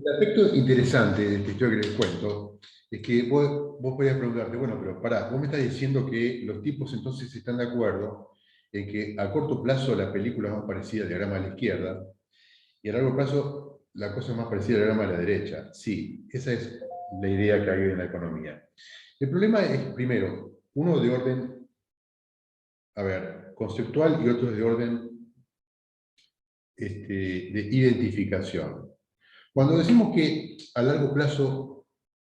el aspecto interesante de esta historia que les cuento es que vos podrías preguntarte, bueno, pero pará, vos me estás diciendo que los tipos entonces están de acuerdo en que a corto plazo la película es más parecida al diagrama de la izquierda y a largo plazo la cosa es más parecida al diagrama de la derecha. Sí, esa es la idea que hay en la economía. El problema es, primero, uno de orden, a ver, conceptual y otro de orden de identificación. Cuando decimos que a largo plazo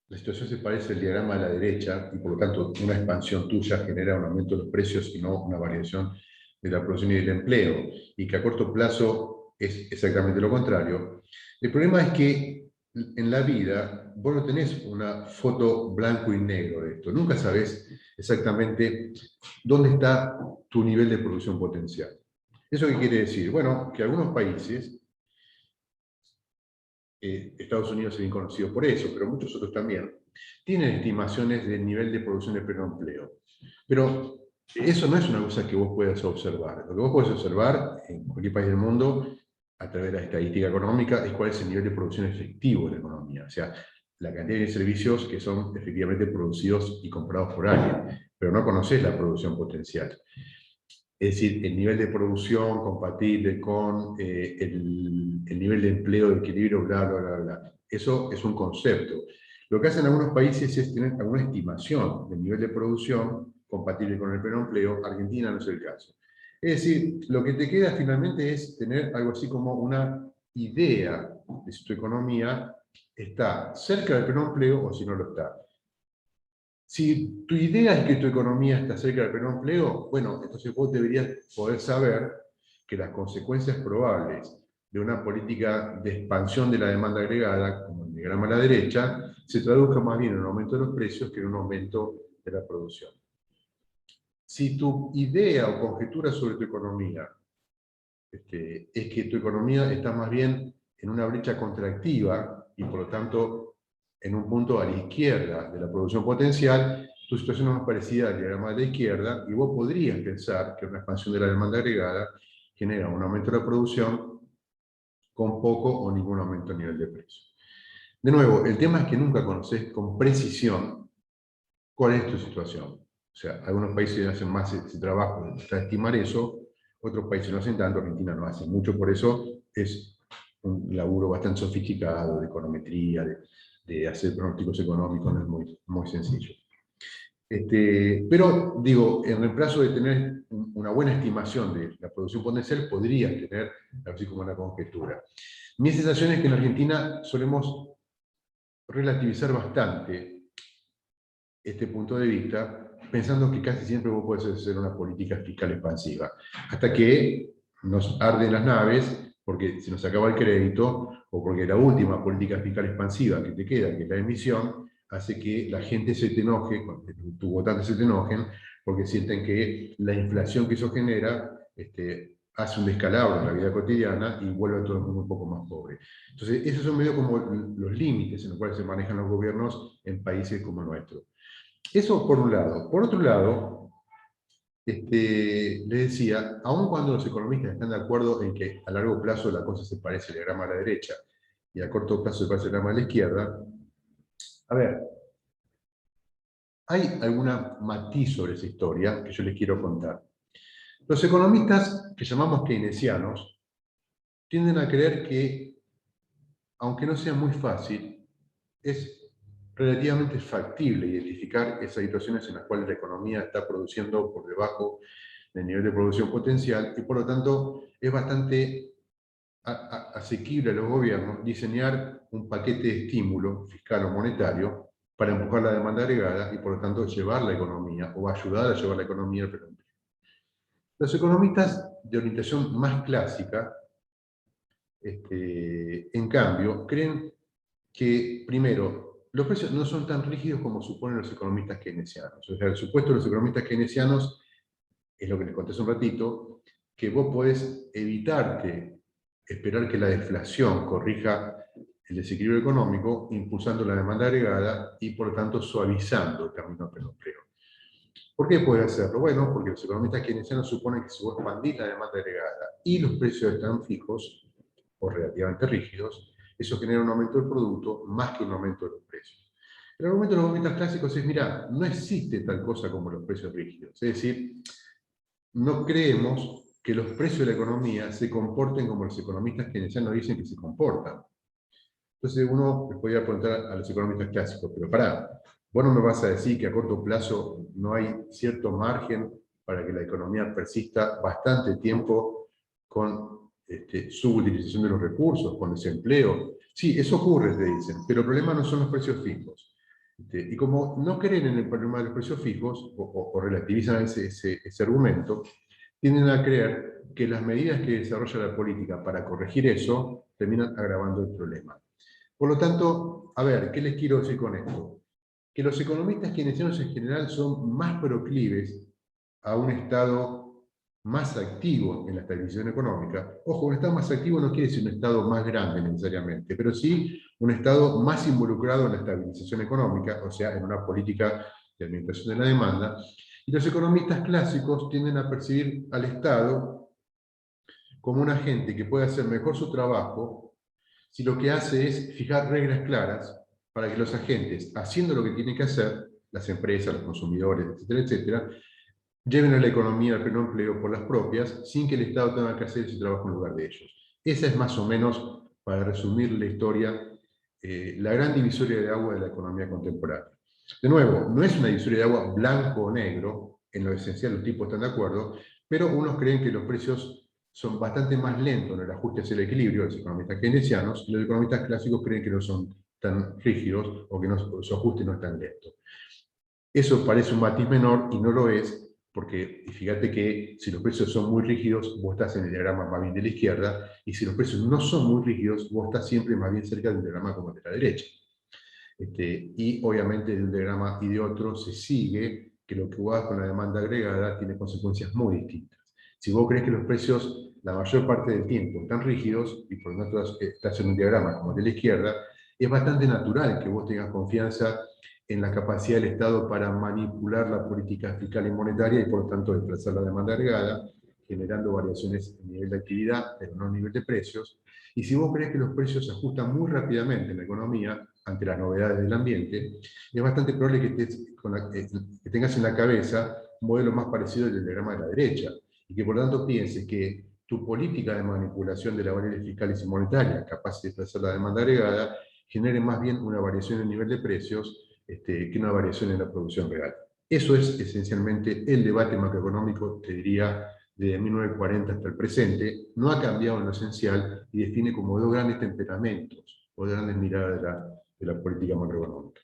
la situación se parece al diagrama de la derecha y por lo tanto una expansión tuya genera un aumento de los precios y no una variación de la producción y del empleo, y que a corto plazo es exactamente lo contrario, el problema es que en la vida vos no tenés una foto blanco y negro de esto. Nunca sabés exactamente dónde está tu nivel de producción potencial. ¿Eso qué quiere decir? Bueno, que algunos países, Estados Unidos es bien conocido por eso, pero muchos otros también, tienen estimaciones del nivel de producción de pleno empleo. Pero eso no es una cosa que vos puedas observar. Lo que vos podés observar en cualquier país del mundo, a través de la estadística económica, es cuál es el nivel de producción efectivo de la economía. O sea, la cantidad de servicios que son efectivamente producidos y comprados por alguien. Pero no conocés la producción potencial. Es decir, el nivel de producción compatible con el nivel de empleo, de equilibrio, bla, bla, bla, bla. Eso es un concepto. Lo que hacen algunos países es tener alguna estimación del nivel de producción compatible con el pleno empleo. Argentina no es el caso. Es decir, lo que te queda finalmente es tener algo así como una idea de si tu economía está cerca del pleno empleo o si no lo está. Si tu idea es que tu economía está cerca del pleno empleo, bueno, entonces vos deberías poder saber que las consecuencias probables de una política de expansión de la demanda agregada, como el diagrama a la derecha, se traduzca más bien en un aumento de los precios que en un aumento de la producción. Si tu idea o conjetura sobre tu economía es que tu economía está más bien en una brecha contractiva y por lo tanto en un punto a la izquierda de la producción potencial, tu situación es más parecida al diagrama de la izquierda y vos podrías pensar que una expansión de la demanda agregada genera un aumento de la producción con poco o ningún aumento a nivel de precio. De nuevo, el tema es que nunca conoces con precisión cuál es tu situación. O sea, algunos países hacen más ese trabajo de estimar eso, otros países no hacen tanto, Argentina no hace mucho, por eso es un laburo bastante sofisticado de econometría, de hacer pronósticos económicos, no es muy sencillo. Pero, digo, en reemplazo de tener una buena estimación de la producción potencial, podrías tener así como una conjetura. Mi sensación es que en Argentina solemos relativizar bastante este punto de vista, pensando que casi siempre vos podés hacer una política fiscal expansiva, hasta que nos arden las naves, porque se nos acaba el crédito, o porque la última política fiscal expansiva que te queda, que es la emisión, hace que la gente se te enoje, tus votantes se te enojen, porque sienten que la inflación que eso genera hace un descalabro en la vida cotidiana y vuelve a todo el mundo un poco más pobre. Entonces, esos son medio como los límites en los cuales se manejan los gobiernos en países como el nuestro. Eso por un lado. Por otro lado, les decía, aun cuando los economistas están de acuerdo en que a largo plazo la cosa se parece al diagrama a la derecha y a corto plazo se parece al diagrama a la izquierda, a ver, hay alguna matiz sobre esa historia que yo les quiero contar. Los economistas que llamamos keynesianos tienden a creer que, aunque no sea muy fácil, es relativamente factible identificar esas situaciones en las cuales la economía está produciendo por debajo del nivel de producción potencial y por lo tanto es bastante asequible a los gobiernos diseñar un paquete de estímulo fiscal o monetario para empujar la demanda agregada y por lo tanto llevar la economía o ayudar a llevar la economía al pleno empleo. Los economistas de orientación más clásica, en cambio, creen que, primero, los precios no son tan rígidos como suponen los economistas keynesianos. O sea, el supuesto de los economistas keynesianos es lo que les conté hace un ratito, que vos podés evitarte esperar que la deflación corrija el desequilibrio económico, impulsando la demanda agregada y, por lo tanto, suavizando el camino al pleno empleo. ¿Por qué puede hacerlo? Bueno, porque los economistas keynesianos suponen que si vos expandís la demanda agregada y los precios están fijos o relativamente rígidos, eso genera un aumento del producto más que un aumento de los precios. El argumento de los economistas clásicos es, mira, no existe tal cosa como los precios rígidos. Es decir, no creemos que los precios de la economía se comporten como los economistas keynesianos dicen que se comportan. Entonces uno les podría preguntar a los economistas clásicos, pero pará, vos no me vas a decir que a corto plazo no hay cierto margen para que la economía persista bastante tiempo con subutilización de los recursos, con desempleo. Sí, eso ocurre, te dicen, pero el problema no son los precios fijos. Y como no creen en el problema de los precios fijos, o relativizan ese argumento, tienden a creer que las medidas que desarrolla la política para corregir eso terminan agravando el problema. Por lo tanto, a ver, ¿qué les quiero decir con esto? Que los economistas keynesianos en general son más proclives a un estado más activo en la estabilización económica. Ojo, un estado más activo no quiere decir un estado más grande necesariamente, pero sí un estado más involucrado en la estabilización económica, o sea, en una política de administración de la demanda. Y los economistas clásicos tienden a percibir al Estado como un agente que puede hacer mejor su trabajo si lo que hace es fijar reglas claras para que los agentes, haciendo lo que tienen que hacer, las empresas, los consumidores, etcétera, etcétera, lleven a la economía al pleno empleo por las propias, sin que el Estado tenga que hacer ese trabajo en lugar de ellos. Esa es más o menos, para resumir la historia, la gran divisoria de agua de la economía contemporánea. De nuevo, no es una divisoria de agua blanco o negro, en lo esencial los tipos están de acuerdo, pero unos creen que los precios son bastante más lentos en el ajuste hacia el equilibrio, los economistas keynesianos, y los economistas clásicos creen que no son tan rígidos o que su ajuste no es tan lento. Eso parece un matiz menor y no lo es, porque fíjate que si los precios son muy rígidos, vos estás en el diagrama más bien de la izquierda, y si los precios no son muy rígidos, vos estás siempre más bien cerca del diagrama como de la derecha. Y obviamente de un diagrama y de otro se sigue que lo que vos hagas con la demanda agregada tiene consecuencias muy distintas. Si vos crees que los precios la mayor parte del tiempo están rígidos, y por lo tanto estás en un diagrama como el de la izquierda, es bastante natural que vos tengas confianza en la capacidad del Estado para manipular la política fiscal y monetaria y por lo tanto desplazar la demanda agregada, generando variaciones en nivel de actividad, pero no a nivel de precios. Y si vos crees que los precios se ajustan muy rápidamente en la economía, ante las novedades del ambiente, es bastante probable que tengas en la cabeza un modelo más parecido al del diagrama de la derecha, y que por lo tanto pienses que tu política de manipulación de las variables fiscales y monetarias, capaz de desplazar la demanda agregada, genere más bien una variación en el nivel de precios que una variación en la producción real. Eso es esencialmente el debate macroeconómico, te diría, desde 1940 hasta el presente. No ha cambiado en lo esencial y define como dos grandes temperamentos o dos grandes miradas de la política macroeconómica.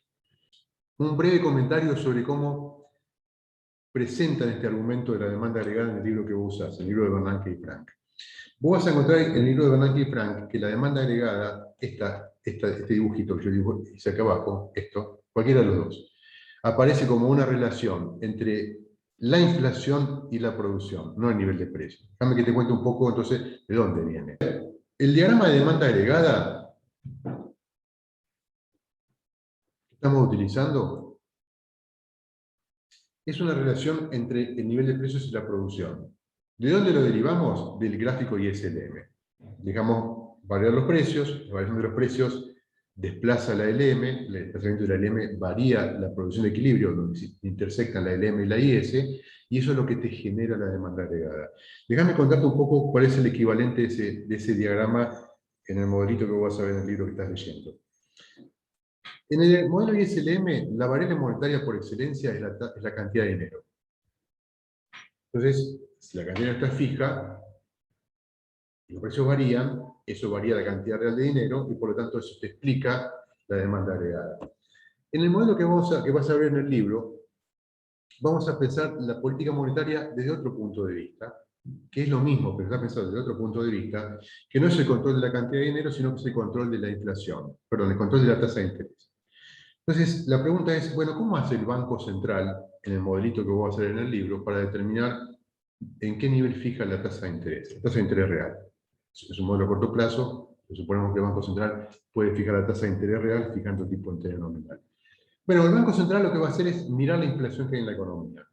Un breve comentario sobre cómo presentan este argumento de la demanda agregada en el libro que vos usás, el libro de Bernanke y Frank. Vos vas a encontrar en el libro de Bernanke y Frank que la demanda agregada, este dibujito que yo hice acá abajo, cualquiera de los dos, aparece como una relación entre la inflación y la producción, no el nivel de precio. Déjame que te cuente un poco entonces de dónde viene. El diagrama de demanda agregada que estamos utilizando es una relación entre el nivel de precios y la producción. ¿De dónde lo derivamos? Del gráfico ISLM. Dejamos variar los precios, la variación de los precios desplaza la LM, el desplazamiento de la LM varía la producción de equilibrio, donde se intersectan la LM y la IS, y eso es lo que te genera la demanda agregada. Déjame contarte un poco cuál es el equivalente de ese diagrama en el modelito que vos vas a ver en el libro que estás leyendo. En el modelo ISLM, la variable monetaria por excelencia es la cantidad de dinero. Entonces, si la cantidad está fija, y los precios varían, eso varía la cantidad real de dinero, y por lo tanto eso te explica la demanda agregada. En el modelo que vas a ver en el libro, vamos a pensar la política monetaria desde otro punto de vista, que es lo mismo, pero está pensado desde otro punto de vista, que no es el control de la cantidad de dinero, sino que es el control de la inflación, perdón, el control de la tasa de interés. Entonces, la pregunta es, bueno, ¿cómo hace el Banco Central, en el modelito que voy a hacer en el libro, para determinar en qué nivel fija la tasa de interés, la tasa de interés real? Es un modelo a corto plazo, suponemos que el Banco Central puede fijar la tasa de interés real fijando el tipo de interés nominal. Bueno, el Banco Central lo que va a hacer es mirar la inflación que hay en la economía.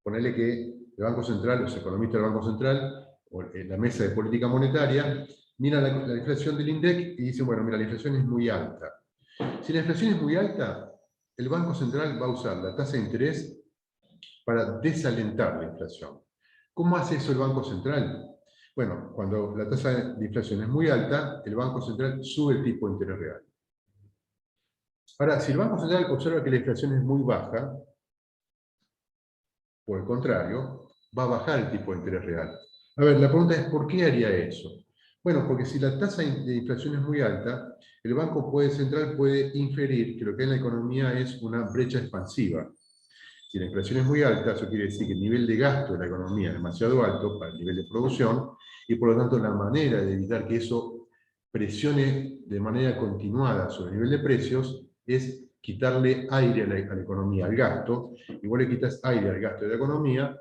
Ponerle que el Banco Central, los economistas del Banco Central, o la mesa de política monetaria, mira la inflación del INDEC y dice, bueno, mira, la inflación es muy alta. Si la inflación es muy alta, el Banco Central va a usar la tasa de interés para desalentar la inflación. ¿Cómo hace eso el Banco Central? Bueno, cuando la tasa de inflación es muy alta, el Banco Central sube el tipo de interés real. Ahora, si el Banco Central observa que la inflación es muy baja, por el contrario, va a bajar el tipo de interés real. A ver, la pregunta es, ¿por qué haría eso? Bueno, porque si la tasa de inflación es muy alta, el Banco Central puede inferir que lo que hay en la economía es una brecha expansiva. Si la inflación es muy alta, eso quiere decir que el nivel de gasto de la economía es demasiado alto para el nivel de producción, y por lo tanto la manera de evitar que eso presione de manera continuada sobre el nivel de precios es quitarle aire a la economía, al gasto. Igual le quitas aire al gasto de la economía,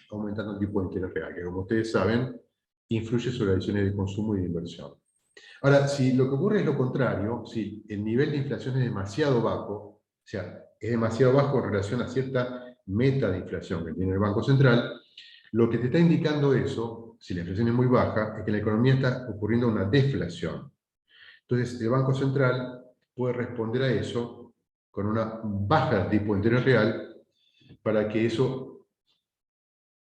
aumentando el tipo de interés real, que como ustedes saben, influye sobre las decisiones de consumo y de inversión. Ahora, si lo que ocurre es lo contrario, si el nivel de inflación es demasiado bajo, o sea, es demasiado bajo en relación a cierta meta de inflación que tiene el Banco Central, lo que te está indicando eso, si la inflación es muy baja, es que en la economía está ocurriendo una deflación. Entonces, el Banco Central puede responder a eso con una baja del tipo de interés real para que eso,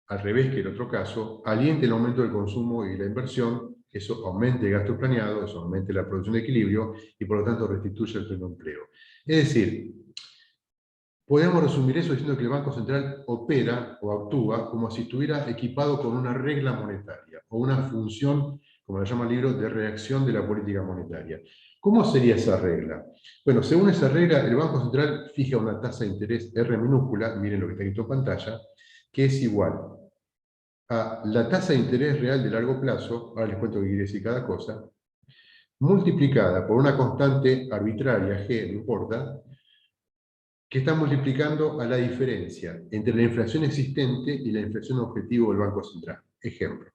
al revés que el otro caso, aliente el aumento del consumo y la inversión, eso aumente el gasto planeado, eso aumente la producción de equilibrio y por lo tanto restituye el pleno empleo. Es decir, podemos resumir eso diciendo que el Banco Central opera o actúa como si estuviera equipado con una regla monetaria o una función, como la llama el libro, de reacción de la política monetaria. ¿Cómo sería esa regla? Bueno, según esa regla, el Banco Central fija una tasa de interés R minúscula, miren lo que está escrito en pantalla, que es igual a la tasa de interés real de largo plazo, ahora les cuento qué quiere decir cada cosa, multiplicada por una constante arbitraria, G, no importa, que está multiplicando a la diferencia entre la inflación existente y la inflación objetivo del Banco Central. Ejemplo.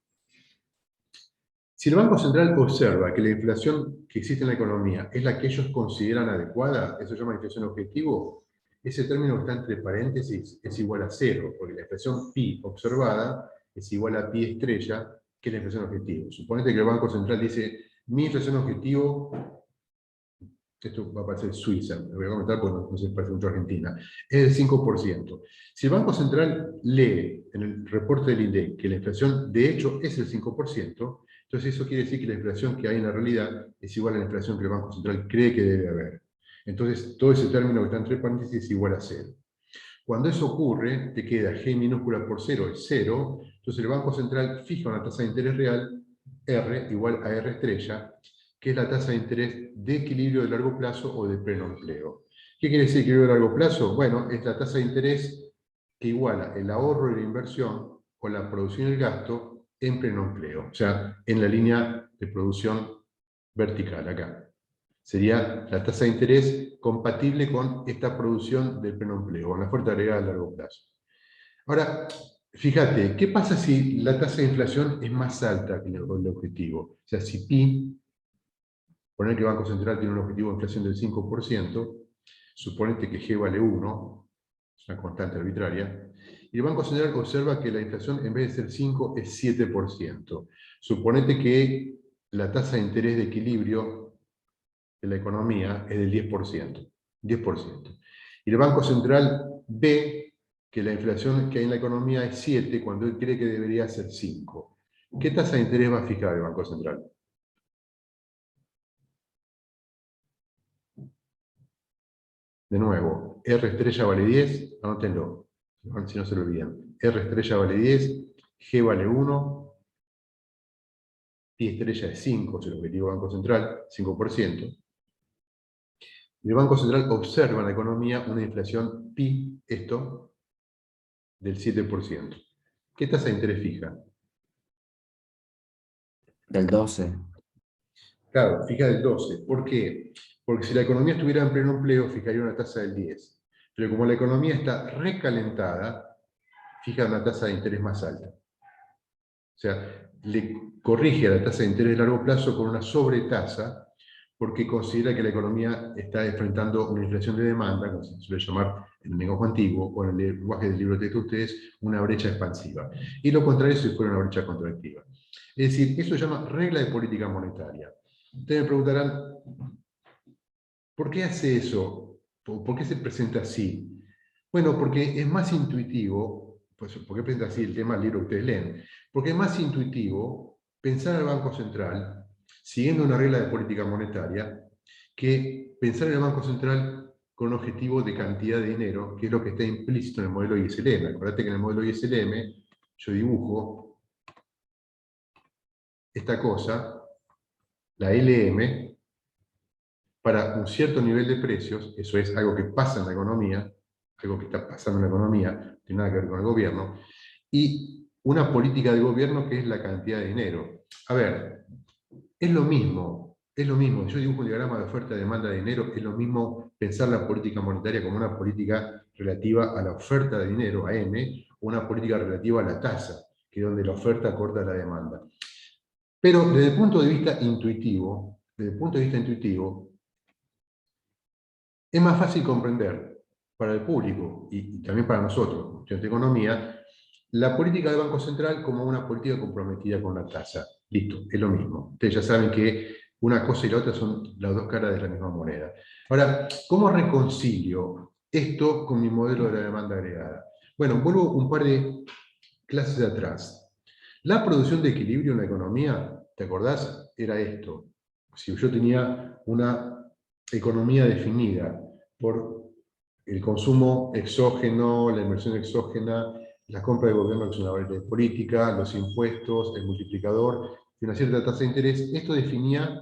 Si el Banco Central observa que la inflación que existe en la economía es la que ellos consideran adecuada, eso se llama inflación objetivo, ese término que está entre paréntesis es igual a cero, porque la inflación pi observada es igual a pi estrella, que es la inflación objetivo. Suponete que el Banco Central dice, mi inflación objetivo, esto va a parecer Suiza, lo voy a comentar porque no se parece mucho a Argentina, es del 5%. Si el Banco Central lee en el reporte del INDEC que la inflación de hecho es el 5%, entonces eso quiere decir que la inflación que hay en la realidad es igual a la inflación que el Banco Central cree que debe haber. Entonces todo ese término que está entre paréntesis es igual a cero. Cuando eso ocurre, te queda G minúscula por 0 es 0, entonces el Banco Central fija una tasa de interés real, R igual a R estrella, que es la tasa de interés de equilibrio de largo plazo o de pleno empleo. ¿Qué quiere decir equilibrio de largo plazo? Bueno, es la tasa de interés que iguala el ahorro y la inversión o la producción y el gasto en pleno empleo, o sea, en la línea de producción vertical acá. Sería la tasa de interés compatible con esta producción del pleno empleo, con la oferta agregada a largo plazo. Ahora, fíjate, ¿qué pasa si la tasa de inflación es más alta que el objetivo? O sea, si pi, poner que el Banco Central tiene un objetivo de inflación del 5%, suponete que G vale 1, es una constante arbitraria, y el Banco Central observa que la inflación en vez de ser 5 es 7%. Suponete que la tasa de interés de equilibrio de la economía es del 10%. 10%. Y el Banco Central ve que la inflación que hay en la economía es 7 cuando él cree que debería ser 5. ¿Qué tasa de interés va a fijar el Banco Central? De nuevo, R estrella vale 10, anótenlo, si no se lo olvidan. R estrella vale 10, G vale 1, pi estrella es 5, es el objetivo del Banco Central, 5%. Y el Banco Central observa en la economía una inflación pi, esto, del 7%. ¿Qué tasa de interés fija? Del 12. Claro, fija del 12. ¿Por qué? Porque si la economía estuviera en pleno empleo, fijaría una tasa del 10. Pero como la economía está recalentada, fija una tasa de interés más alta. O sea, le corrige a la tasa de interés de largo plazo con una sobretasa, porque considera que la economía está enfrentando una inflación de demanda, como se suele llamar en el lenguaje antiguo, o en el lenguaje del libro de texto de ustedes, una brecha expansiva. Y lo contrario si fuera una brecha contractiva. Es decir, eso se llama regla de política monetaria. Ustedes me preguntarán, ¿por qué hace eso? ¿Por qué se presenta así? Bueno, porque es más intuitivo, pues, ¿por qué presenta así el tema del libro que ustedes leen? Porque es más intuitivo pensar al Banco Central siguiendo una regla de política monetaria que pensar en el Banco Central con un objetivo de cantidad de dinero, que es lo que está implícito en el modelo ISLM. Acuérdate que en el modelo ISLM yo dibujo esta cosa, la LM, para un cierto nivel de precios, eso es algo que pasa en la economía, algo que está pasando en la economía, no tiene nada que ver con el gobierno, y una política de gobierno que es la cantidad de dinero. A ver, es lo mismo, es lo mismo. Yo dibujo un diagrama de oferta y demanda de dinero, es lo mismo pensar la política monetaria como una política relativa a la oferta de dinero, a M, o una política relativa a la tasa, que es donde la oferta corta la demanda. Pero desde el punto de vista intuitivo, es más fácil comprender para el público y también para nosotros, estudiantes de economía, la política del Banco Central como una política comprometida con la tasa. Listo, es lo mismo. Ustedes ya saben que una cosa y la otra son las dos caras de la misma moneda. Ahora, ¿cómo reconcilio esto con mi modelo de la demanda agregada? Bueno, vuelvo un par de clases de atrás. La producción de equilibrio en la economía, ¿te acordás? Era esto. Si yo tenía una economía definida por el consumo exógeno, la inversión exógena, la compra de gobierno que es una variable política, los impuestos, el multiplicador y una cierta tasa de interés, esto definía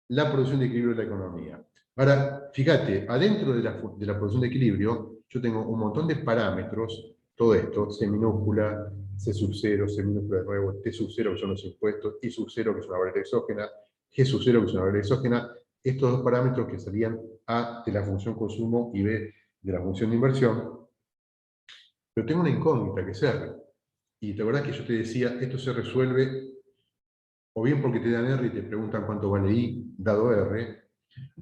la producción de equilibrio de la economía. Ahora, fíjate, adentro de la producción de equilibrio, yo tengo un montón de parámetros, todo esto, C minúscula, C sub 0, C minúscula de nuevo, T sub 0 que son los impuestos, I sub 0 que es una variable exógena, G sub 0 que es una variable exógena, estos dos parámetros que serían A de la función consumo y B de la función de inversión, pero tengo una incógnita que es R. Y la verdad que yo te decía, esto se resuelve o bien porque te dan R y te preguntan cuánto vale I dado R,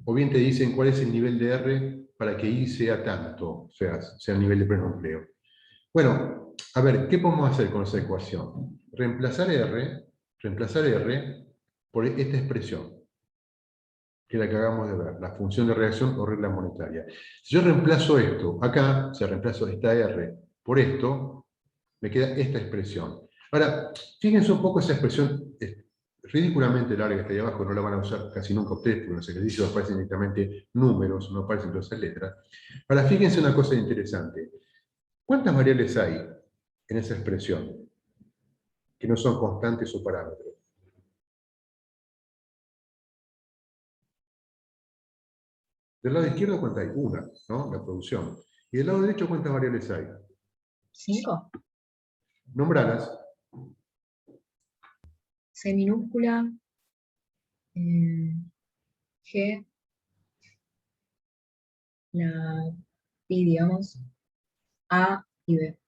o bien te dicen cuál es el nivel de R para que I sea tanto, o sea el nivel de pleno empleo. Bueno, a ver, ¿qué podemos hacer con esa ecuación? Reemplazar R por esta expresión, que es la que acabamos de ver, la función de reacción o regla monetaria. Si yo reemplazo esto acá, o sea, reemplazo esta R por esto, me queda esta expresión. Ahora, fíjense un poco esa expresión ridículamente larga que está ahí abajo, no la van a usar casi nunca ustedes, porque en los ejercicios aparecen directamente números, no aparecen todas esas letras. Ahora, fíjense una cosa interesante. ¿Cuántas variables hay en esa expresión que no son constantes o parámetros? Del lado izquierdo, ¿cuántas hay? Una, ¿no? La producción. Y del lado derecho, ¿cuántas variables hay? 5. Nombralas. C minúscula, G, la I, digamos, A y B.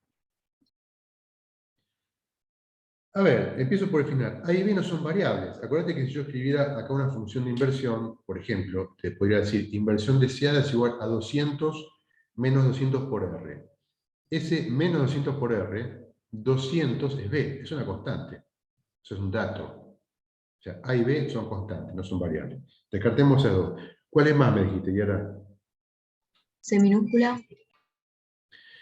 A ver, empiezo por el final. A y B no son variables. Acuérdate que si yo escribiera acá una función de inversión, por ejemplo, te podría decir inversión deseada es igual a 200 menos 200 por R. Ese menos 200 por R, 200 es B, es una constante. Eso es un dato. O sea, A y B son constantes, no son variables. Descartemos esas dos. ¿Cuál es más, me dijiste, Yara? C minúscula,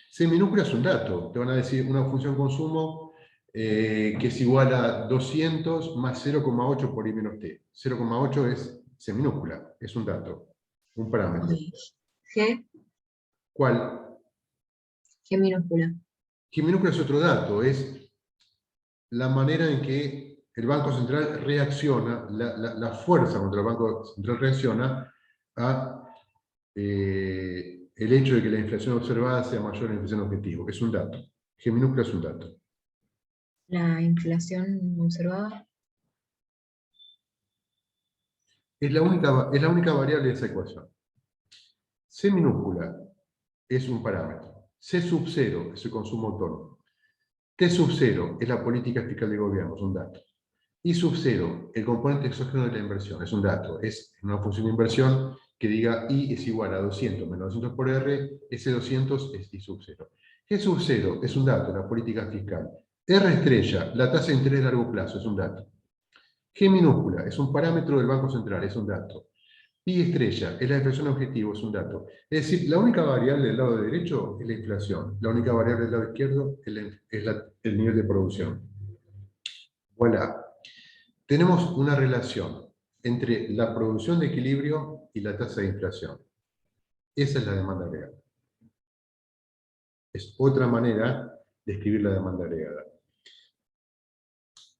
C minúscula es un dato. Te van a decir una función consumo que es igual a 200 más 0,8 por I menos T. 0,8 es C minúscula, es un dato, un parámetro. okay. G, ¿Cuál? G minúscula. G minúscula es otro dato, es la manera en que el Banco Central reacciona, la fuerza contra el Banco Central reacciona a el hecho de que la inflación observada sea mayor a la inflación objetivo. Es un dato. G minúscula es un dato. La inflación observada. Es la única variable de esa ecuación. C minúscula es un parámetro. C sub 0 es el consumo autónomo. T sub 0 es la política fiscal del gobierno, es un dato. I sub 0, el componente exógeno de la inversión, es un dato, es una función de inversión que diga I es igual a 200 menos 200 por R, ese 200 es I sub 0. G sub 0 es un dato, la política fiscal. R estrella, la tasa de interés de largo plazo, es un dato. G minúscula es un parámetro del Banco Central, es un dato. Pi estrella es la inflación objetivo, es un dato. Es decir, la única variable del lado derecho es la inflación. La única variable del lado izquierdo es el nivel de producción. Voilà. Tenemos una relación entre la producción de equilibrio y la tasa de inflación. Esa es la demanda agregada. Es otra manera de escribir la demanda agregada.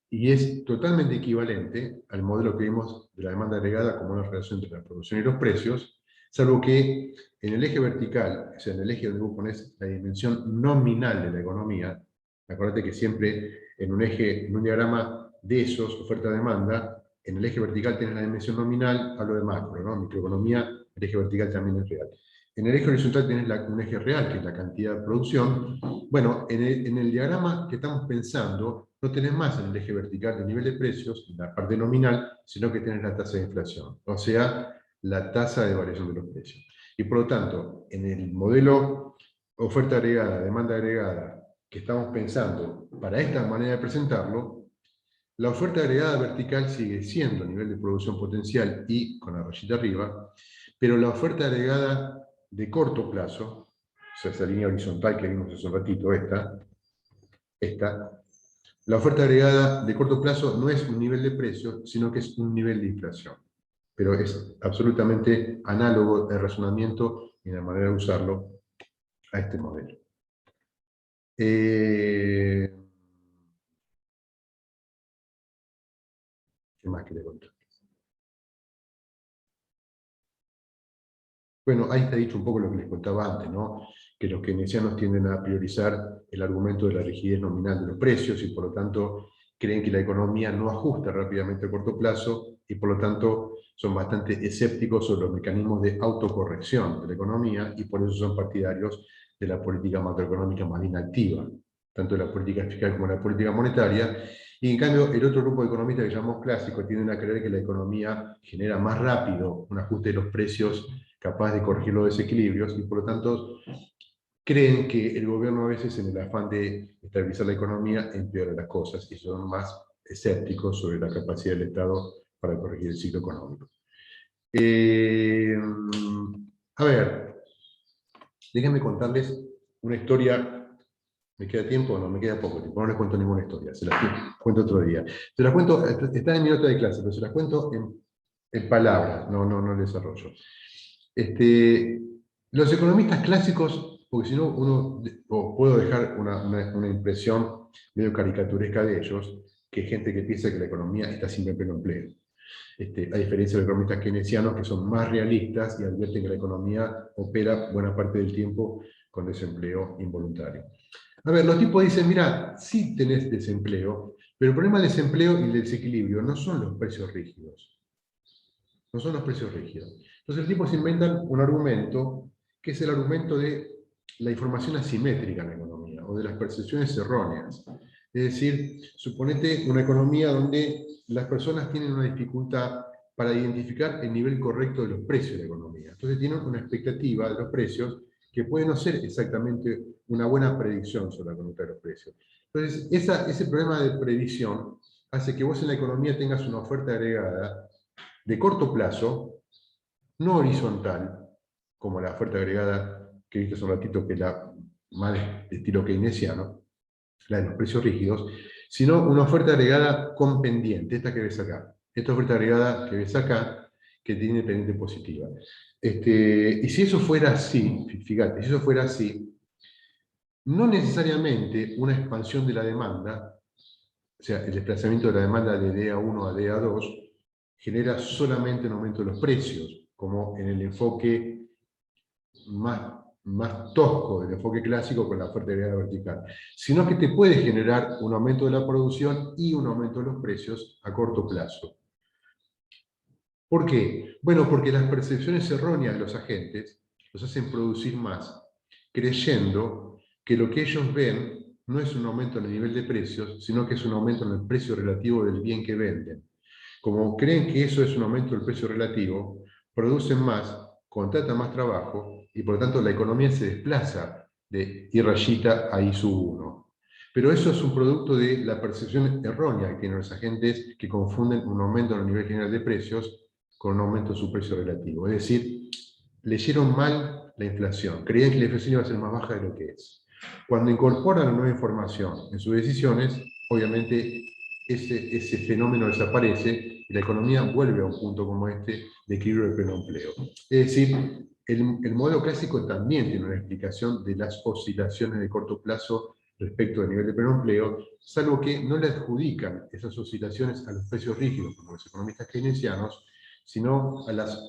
Y es totalmente equivalente al modelo que vimos de la demanda agregada como una relación entre la producción y los precios, salvo que en el eje vertical, o sea, en el eje donde vos pones la dimensión nominal de la economía, acuérdate que siempre en un eje, en un diagrama de esos, oferta-demanda, en el eje vertical tienes la dimensión nominal, hablo de macro, ¿no? Microeconomía, el eje vertical también es real. En el eje horizontal tienes un eje real, que es la cantidad de producción. Bueno, en el diagrama que estamos pensando, no tenés más en el eje vertical el nivel de precios, la parte nominal, sino que tenés la tasa de inflación, o sea, la tasa de variación de los precios. Y por lo tanto, en el modelo oferta agregada, demanda agregada, que estamos pensando para esta manera de presentarlo, la oferta agregada vertical sigue siendo a nivel de producción potencial y con la rayita arriba, pero la oferta agregada de corto plazo, o sea, esa línea horizontal que vimos hace un ratito, esta, la oferta agregada de corto plazo no es un nivel de precio, sino que es un nivel de inflación. Pero es absolutamente análogo el razonamiento y la manera de usarlo a este modelo. ¿Qué más quería contar? Bueno, ahí está dicho un poco lo que les contaba antes, ¿no? Que los keynesianos tienden a priorizar el argumento de la rigidez nominal de los precios y por lo tanto creen que la economía no ajusta rápidamente a corto plazo y por lo tanto son bastante escépticos sobre los mecanismos de autocorrección de la economía y por eso son partidarios de la política macroeconómica más inactiva, tanto de la política fiscal como de la política monetaria. Y en cambio, el otro grupo de economistas que llamamos clásicos tienden a creer que la economía genera más rápido un ajuste de los precios capaz de corregir los desequilibrios y por lo tanto creen que el gobierno a veces en el afán de estabilizar la economía empeora las cosas y son más escépticos sobre la capacidad del Estado para corregir el ciclo económico. A ver, déjenme contarles una historia. ¿Me queda tiempo o no? Me queda poco tiempo. No les cuento ninguna historia. Se las cuento otro día. Se las cuento, está en mi nota de clase, pero se las cuento en palabras, no en desarrollo. Los economistas clásicos, porque si no uno puedo dejar una impresión medio caricaturesca de ellos, que es gente que piensa que la economía está siempre en pleno empleo. A diferencia de los economistas keynesianos que son más realistas y advierten que la economía opera buena parte del tiempo con desempleo involuntario. A ver, los tipos dicen, mira, sí tenés desempleo, pero el problema del desempleo y el desequilibrio no son los precios rígidos. No son los precios rígidos. Entonces los tipos inventan un argumento que es el argumento de la información asimétrica en la economía o de las percepciones erróneas. Es decir, suponete una economía donde las personas tienen una dificultad para identificar el nivel correcto de los precios de la economía. Entonces tienen una expectativa de los precios que puede no ser exactamente una buena predicción sobre la conducta de los precios. Entonces, ese problema de predicción hace que vos en la economía tengas una oferta agregada de corto plazo, no horizontal, como la oferta agregada que viste hace un ratito, que es la más de estilo keynesiano, la de los precios rígidos, sino una oferta agregada con pendiente, esta que ves acá. Esta oferta agregada que ves acá, que tiene pendiente positiva. Y si eso fuera así, fíjate, si eso fuera así, no necesariamente una expansión de la demanda, o sea, el desplazamiento de la demanda de DA1 a DA2, genera solamente un aumento de los precios, como en el enfoque más tosco del enfoque clásico con la oferta agregada vertical, sino que te puede generar un aumento de la producción y un aumento de los precios a corto plazo. ¿Por qué? Bueno, porque las percepciones erróneas de los agentes los hacen producir más, creyendo que lo que ellos ven no es un aumento en el nivel de precios, sino que es un aumento en el precio relativo del bien que venden. Como creen que eso es un aumento del precio relativo, producen más, contratan más trabajo y por lo tanto la economía se desplaza de I rayita a I sub 1. Pero eso es un producto de la percepción errónea que tienen los agentes que confunden un aumento en el nivel general de precios con un aumento de su precio relativo. Es decir, leyeron mal la inflación, creían que la inflación iba a ser más baja de lo que es. Cuando incorporan la nueva información en sus decisiones, obviamente ese fenómeno desaparece y la economía vuelve a un punto como este de equilibrio de pleno empleo. Es decir, el modelo clásico también tiene una explicación de las oscilaciones de corto plazo respecto del nivel de pleno empleo, salvo que no le adjudican esas oscilaciones a los precios rígidos, como los economistas keynesianos, sino a las,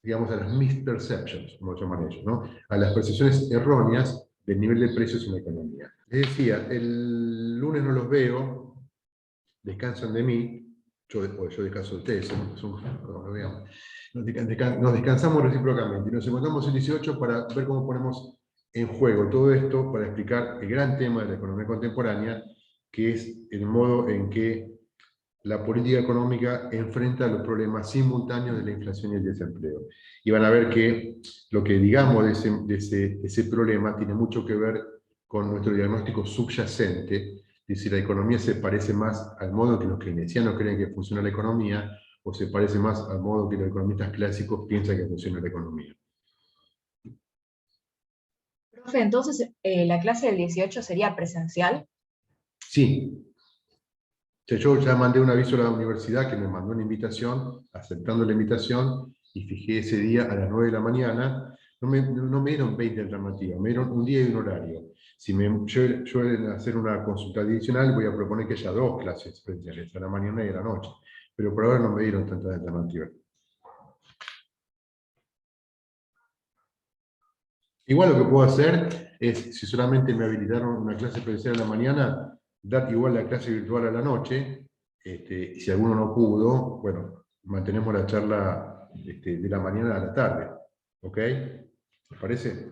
digamos, a las misperceptions, como llaman ellos, ¿no? A las percepciones erróneas del nivel de precios en la economía. Les decía, el lunes no los veo, descansan de mí, yo descanso de ustedes, nos descansamos recíprocamente y nos encontramos el 18 para ver cómo ponemos en juego todo esto, para explicar el gran tema de la economía contemporánea, que es el modo en que la política económica enfrenta los problemas simultáneos de la inflación y el desempleo. Y van a ver que lo que digamos de ese problema tiene mucho que ver con nuestro diagnóstico subyacente, de si la economía se parece más al modo que los keynesianos creen que funciona la economía, o se parece más al modo que los economistas clásicos piensan que funciona la economía. Profe, entonces, ¿la clase del 18 sería presencial? Sí. O sea, yo ya mandé un aviso a la universidad que me mandó una invitación, aceptando la invitación, y fijé ese día a las 9 de la mañana. No me dieron 20 alternativas, me dieron un día y un horario. Si yo hacer una consulta adicional, voy a proponer que haya 2 clases presenciales, a la mañana y a la noche. Pero por ahora no me dieron tantas alternativas. Igual lo que puedo hacer es, si solamente me habilitaron una clase presencial a la mañana, dar igual la clase virtual a la noche, y si alguno no pudo, bueno, mantenemos la charla de la mañana a la tarde. ¿Ok? ¿Les parece?